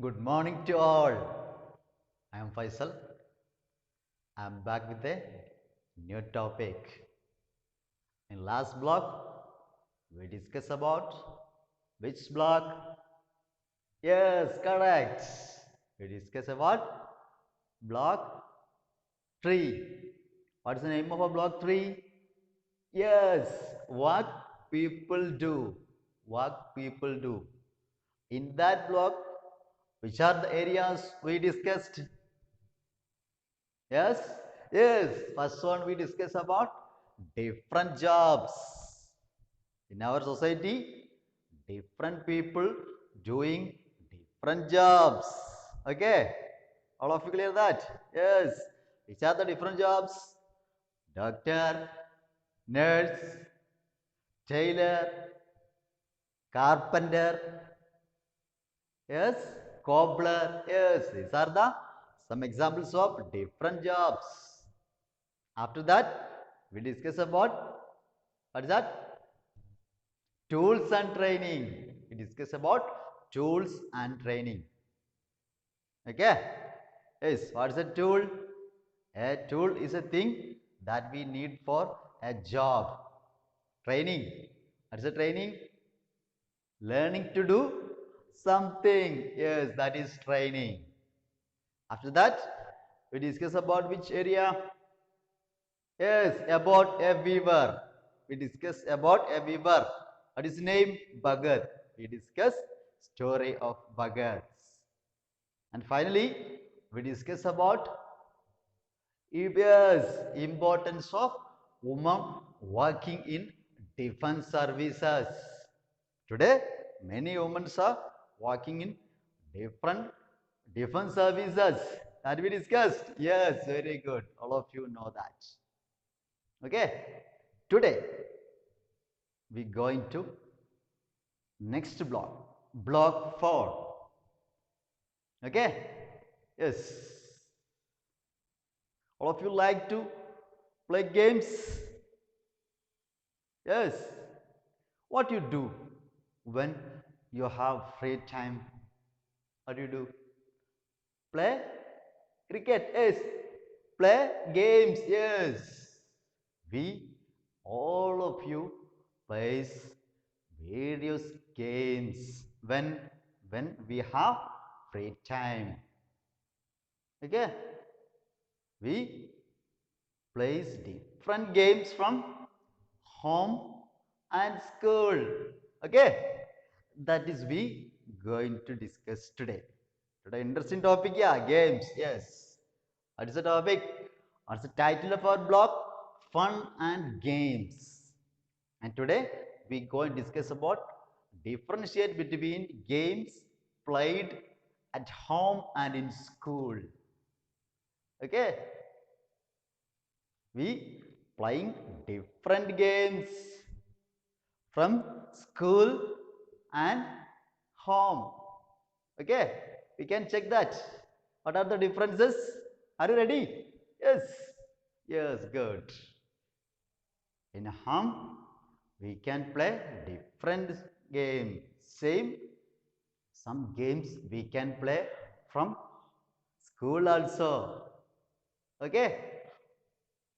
Good morning to all. I am Faisal. I am back with a new topic. In last block, we discussed about which block? Yes, correct. We discussed about block 3. What is the name of a block 3? Yes, what people do. What people do. In that block, which are the areas we discussed? Yes, yes. First one we discuss about different jobs. In our society, different people doing different jobs. Okay, all of you clear that? Yes. Which are the different jobs? Doctor, nurse, tailor, carpenter, yes, cobbler, yes. These are the some examples of different jobs. After that, we discuss about what is that? Tools and training. We discuss about tools and training. Okay? Yes, what is a tool? A tool is a thing that we need for a job. Training. What is a training? Learning to do something. Yes, that is training. After that, we discuss about which area? Yes, about a weaver. We discuss about a weaver. What is his name? Bhagat. We discuss story of Bhagat. And finally, we discuss about yes, importance of women working in defense services. Today, many women are working in different defense services that we discussed. Yes, very good. All of you know that. Okay, today we going to next block, block 4. Okay, yes. All of you like to play games? Yes. What you do when you have free time? What do you do? Play cricket? Yes. Play games? Yes. We all of you plays various games when we have free time. Okay, we plays different games from home and school. Okay, that is we going to discuss today interesting topic. Yeah, games. Yes, what is the topic? What's the title of our blog? Fun and games. And today we go and discuss about differentiate between games played at home and in school. Okay, we playing different games from school and home. Okay, we can check that. What are the differences? Are you ready? Yes, yes, good. In home, we can play different games. Same, some games we can play from school also. Okay,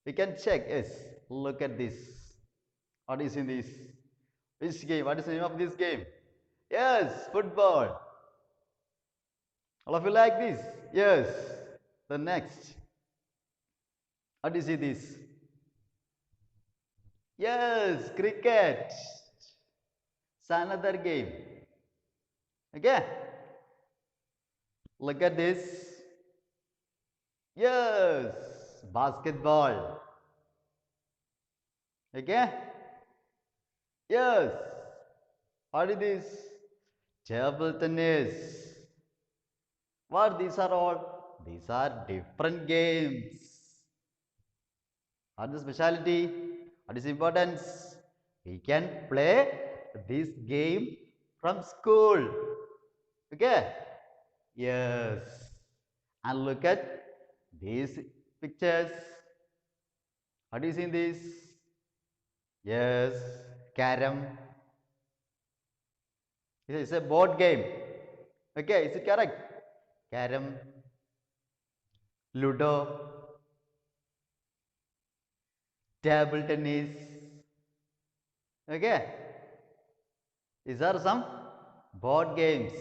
we can check. Yes, look at this. What is in this? Which game? What is the name of this game? Yes, football. All of you like this? Yes. The next. What is this? Yes, cricket. It's another game. Okay. Look at this. Yes, basketball. Okay. Yes. What is this? Table tennis. What these are all? These are different games. What is the speciality? What is importance? We can play this game from school. Okay? Yes. And look at these pictures. What is in this? Yes, carom. It's a board game. Okay, is it correct? carom, ludo, table tennis. Okay, these are some board games.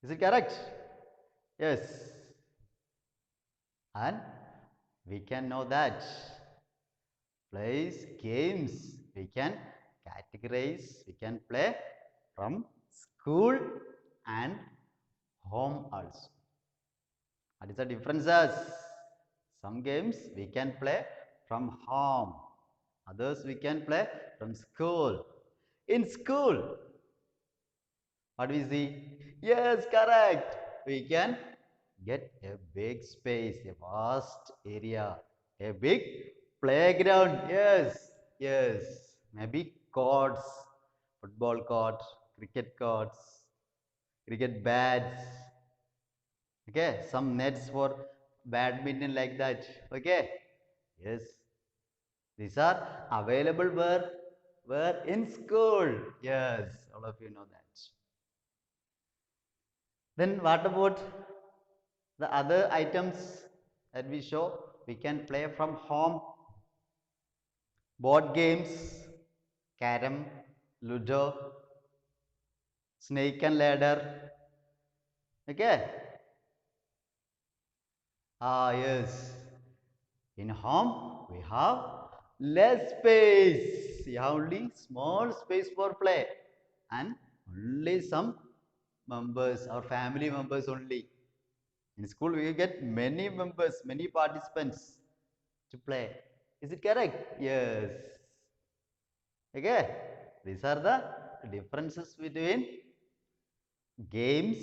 Is it correct? Yes. And we can know that plays games we can categorize, we can play from school and home also. What is the differences? Some games we can play from home, others we can play from school. In school, what do we see? Yes, correct. We can get a big space, a vast area, a big playground. Yes, yes. Maybe courts, football court, cricket courts, cricket bats. Okay, some nets for badminton like that. Okay, yes. These are available where in school. Yes, all of you know that. Then what about the other items that we show? We can play from home. Board games, carom, ludo, snake and ladder. Okay. Ah, yes. In home, we have less space. We have only small space for play and only some members, our family members only. In school, we get many members, many participants to play. Is it correct? Yes. Okay. These are the differences between games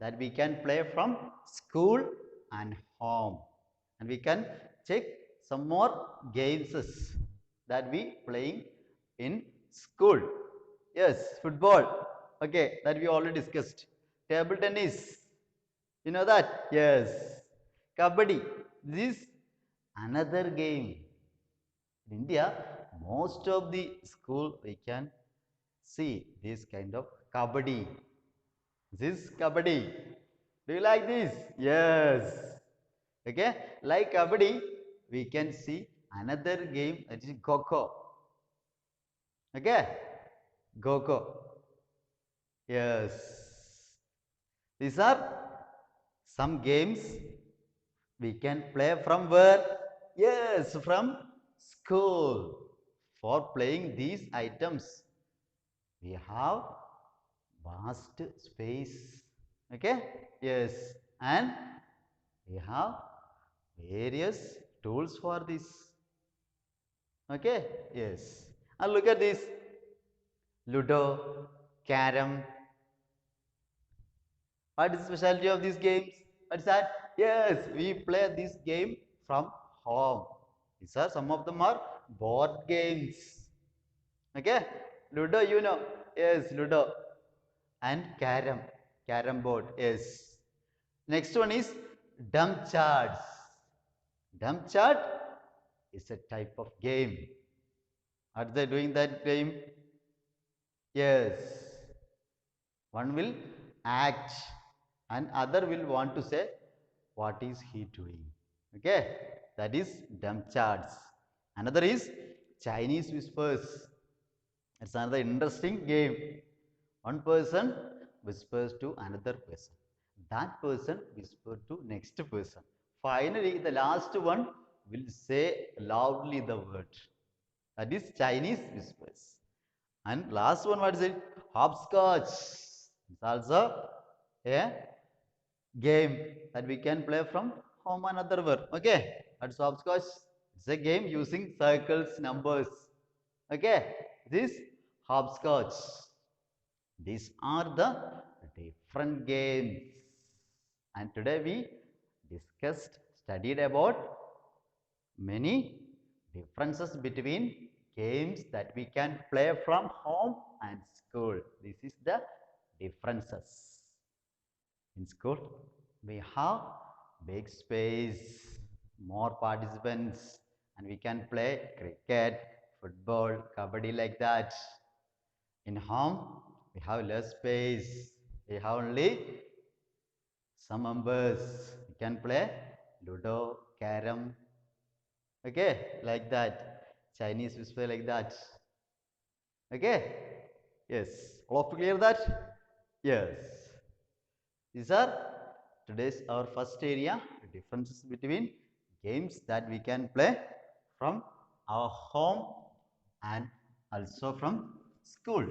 that we can play from school and home. And we can check some more games that we playing in school. Yes, football. Okay, that we already discussed. Table tennis. You know that? Yes. Kabaddi. This is another game. In India, most of the school we can see this kind of kabaddi. This kabaddi. Do you like this? Yes. Okay. Like kabaddi, we can see another game that is Kho. Okay. Kho. Yes. These are some games we can play from where? Yes, from school. For playing these items, we have vast space. Okay? Yes. And we have various tools for this. Okay? Yes. And look at this. Ludo, carom. What is the specialty of these games? What is that? Yes, we play this game from home. These are some of them are board games. Okay? Ludo, you know. Yes, Ludo. And carom board. Yes. Next one is dump charts. Dump chart is a type of game. Are they doing that game? Yes. One will act and other will want to say what is he doing. Okay, that is dump charts. Another is Chinese whispers. It's another interesting game. One person whispers to another person. That person whispers to next person. Finally, the last one will say loudly the word. That is Chinese whispers. And last one, what is it? Hopscotch. It's also a game that we can play from home and other work. Okay, that's hopscotch. It's a game using circles, numbers. Okay, this hopscotch. These are the different games. And today we studied about many differences between games that we can play from home and school. This is the differences. In school, we have big space, more participants, and we can play cricket, football, kabaddi like that. In home, we have less space. We have only some members. You can play Ludo, Carom, okay, like that. Chinese whisper like that. Okay, yes. All of you clear that? Yes. These are today's our first area, the differences between games that we can play from our home and also from school.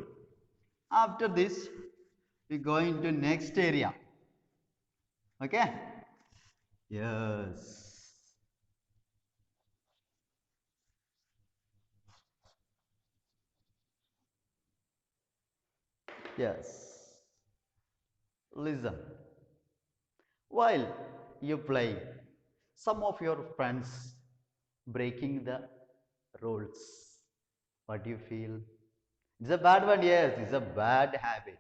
After this, we go into next area. Okay? Yes. Yes. Listen. While you play, some of your friends breaking the rules. What do you feel? It's a bad one, yes, it's a bad habit.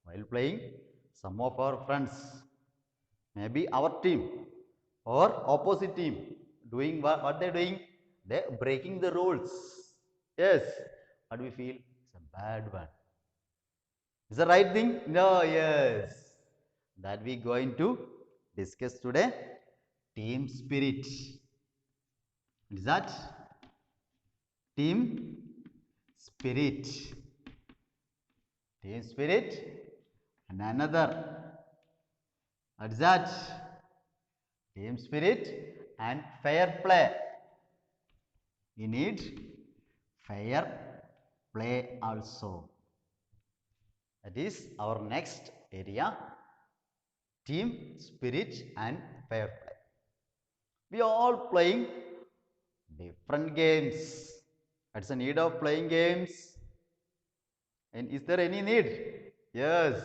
While playing, some of our friends, maybe our team or opposite team, doing what they're doing? They're breaking the rules. Yes. What do we feel? It's a bad one. Is the right thing? No, yes. That we going to discuss today. Team spirit. Is that? Team spirit. Team spirit. And another. What is that? Team spirit and fair play. We need fair play also. That is our next area. Team spirit and fair play. We are all playing different games. What's the need of playing games? And is there any need? Yes.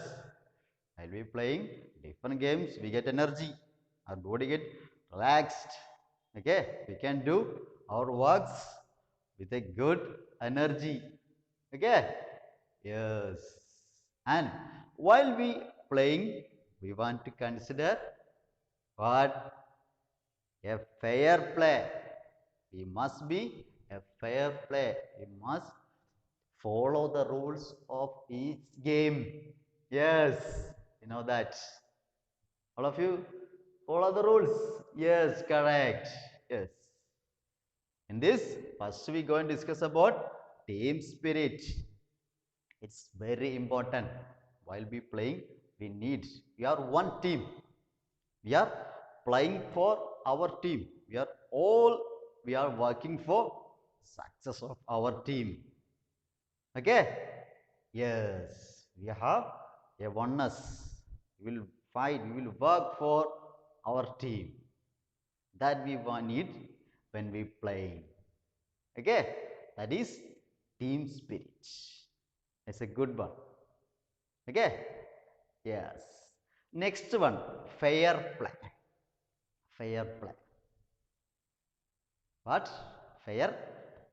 While we playing different games, we get energy. Our body get relaxed. Okay, we can do our works with a good energy. Okay. Yes. And while we playing, we want to consider what a fair play. We must be a fair play. We must follow the rules of each game. Yes, you know that. All of you follow the rules. Yes, correct. Yes. In this, first we go and discuss about team spirit. It's very important. While we playing, we are one team. We are playing for our team. We are working for success of our team. Okay? Yes, we have a oneness. We will fight, we will work for our team. That we need when we play. Okay? That is team spirit. It's a good one. Okay? Yes. Next one, fair play. Fair play. What? Fair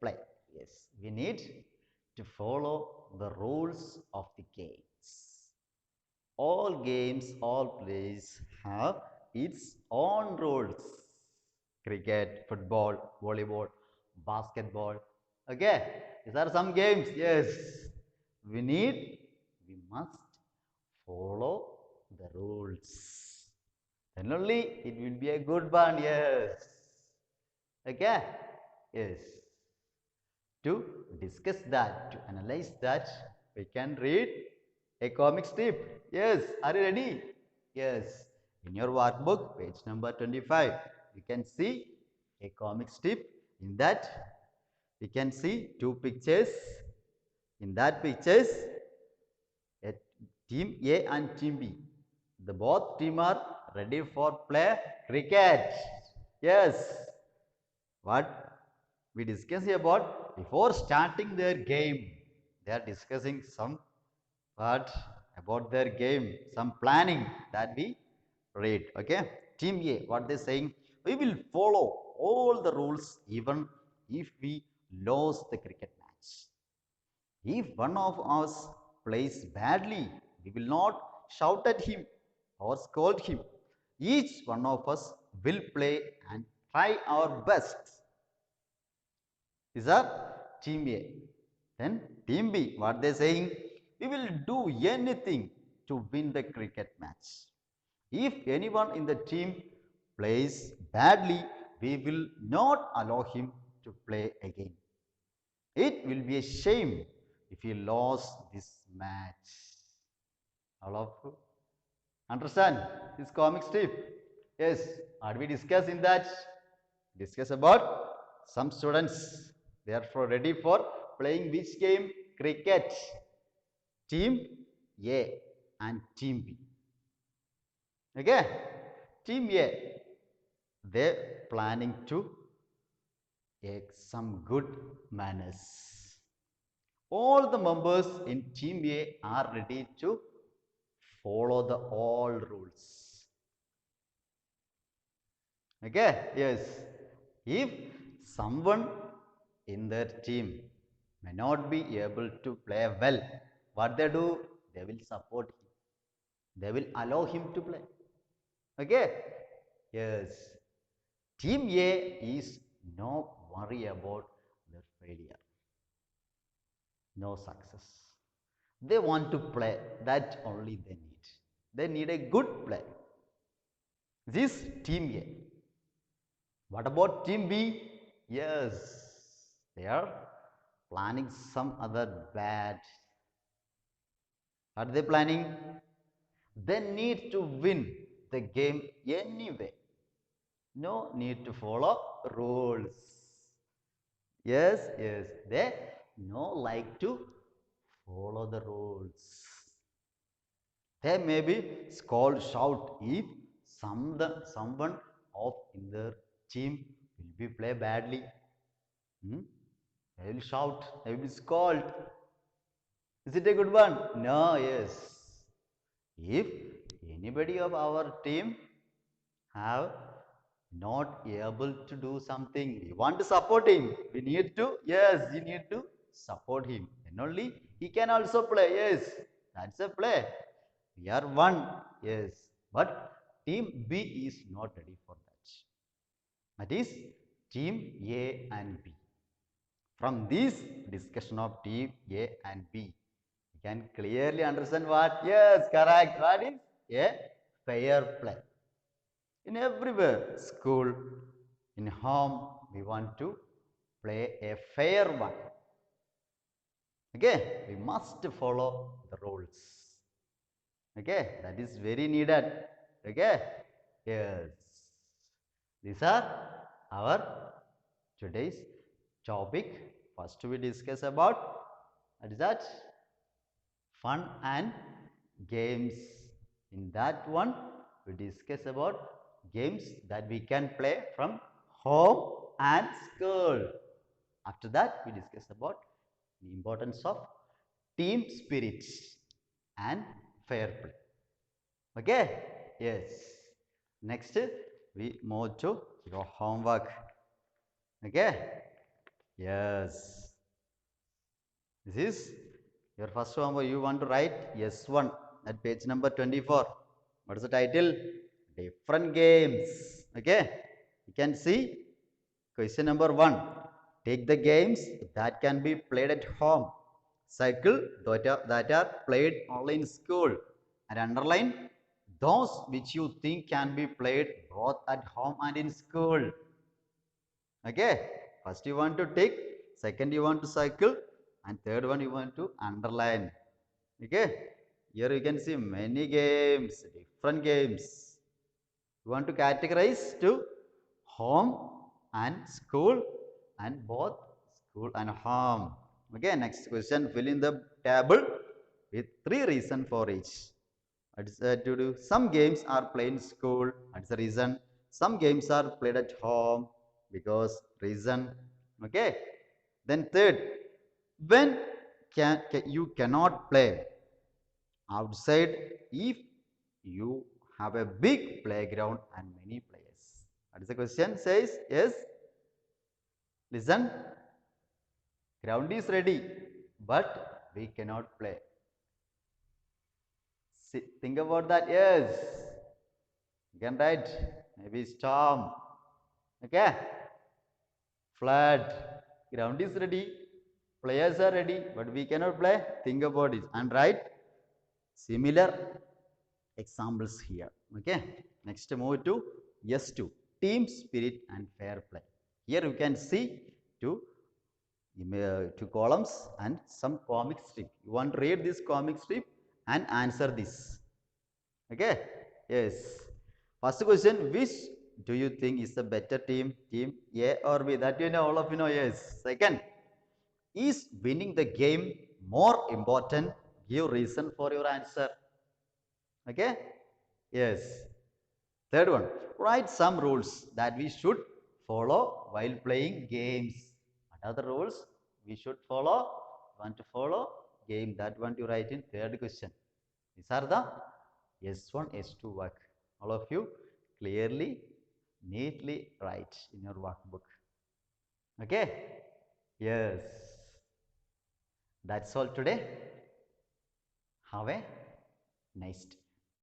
play. Yes, we need to follow the rules of the games. All games, all plays have its own rules. Cricket, football, volleyball, basketball. Okay, these are some games. Yes, we must follow the rules. Then only it will be a good one. Yes. Okay? Yes. To discuss that, to analyze that, we can read a comic strip. Yes. Are you ready? Yes. In your workbook, page number 25, you can see a comic strip. In that, we can see two pictures. In that pictures, a team A and team B. The both team are ready for play cricket. Yes. What we discuss about before starting their game, they are discussing some part about their game, some planning that we read. Okay, team A, what they saying? We will follow all the rules even if we lose the cricket match. If one of us plays badly, we will not shout at him or scold him. Each one of us will play and try our best. These are team A. Then team B, what they saying? We will do anything to win the cricket match. If anyone in the team plays badly, we will not allow him to play again. It will be a shame if he lost this match. All of you understand this comic strip? Yes. What we discuss in that? Discuss about some students. They are ready for playing which game? Cricket. Team A and Team B. Okay. Team A. They're planning to take some good manners. All the members in Team A are ready to follow the all rules. Okay, yes. If someone in their team may not be able to play well, what they do? They will support him. They will allow him to play. Okay, yes. Team A is no worry about their failure, no success. They want to play. That only they need. They need a good play. This Team A. What about Team B? Yes, they are planning some other bad. What are they planning? They need to win the game anyway. No need to follow rules. Yes, yes, they no like to follow the rules. They may be scold, shout if someone of in their team will be play badly. Hmm? They will shout, they will be scold. Is it a good one? No, yes. If anybody of our team have not able to do something, we want to support him. We need to, yes, you need to support him. And only he can also play. Yes, that's a play. We are one, yes. But team B is not ready for that. That is team A and B. From this discussion of team A and B, you can clearly understand what? Yes, correct. What is a fair play? In everywhere, school, in home, we want to play a fair one. Okay, we must follow the rules. Okay, that is very needed. Okay, yes. These are our today's topic. First, we discuss about what is that? Fun and games. In that one, we discuss about games that we can play from home and school. After that, we discuss about the importance of team spirit and fair play. Okay? Yes. Next, we move to your homework. Okay? Yes. This is your first homework. You want to write S1 at page number 24. What is the title? Different games. Okay? You can see question number 1. Take the games that can be played at home. Cycle that are played only in school. And underline those which you think can be played both at home and in school. Okay? First you want to take, second you want to cycle, and third one you want to underline. Okay? Here you can see many games, different games. You want to categorize to home and school and both school and home. Okay, next question, fill in the table with 3 reasons for each. What is that to do? Some games are played in school. That's the reason. Some games are played at home because reason. Okay. Then third, when you cannot play outside if you have a big playground and many players. What is the question? Says yes. Listen. Ground is ready, but we cannot play. Think about that. Yes. You can write maybe storm. Okay. Flood. Ground is ready. Players are ready, but we cannot play. Think about it and write similar examples here. Okay. Next, move to S2. Team spirit and fair play. Here you can see two, two columns and some comic strip. You want to read this comic strip and answer this. Okay. Yes. First question, which do you think is the better team? Team A or B? That you know, all of you know, yes. Second, is winning the game more important? Give reason for your answer. Okay? Yes. Third one, write some rules that we should follow while playing games. What are the rules we should follow? Want to follow game, that one to write in third question. These are the S1, S2 work. All of you clearly, neatly write in your workbook. Okay? Yes. That's all today. Have a nice day.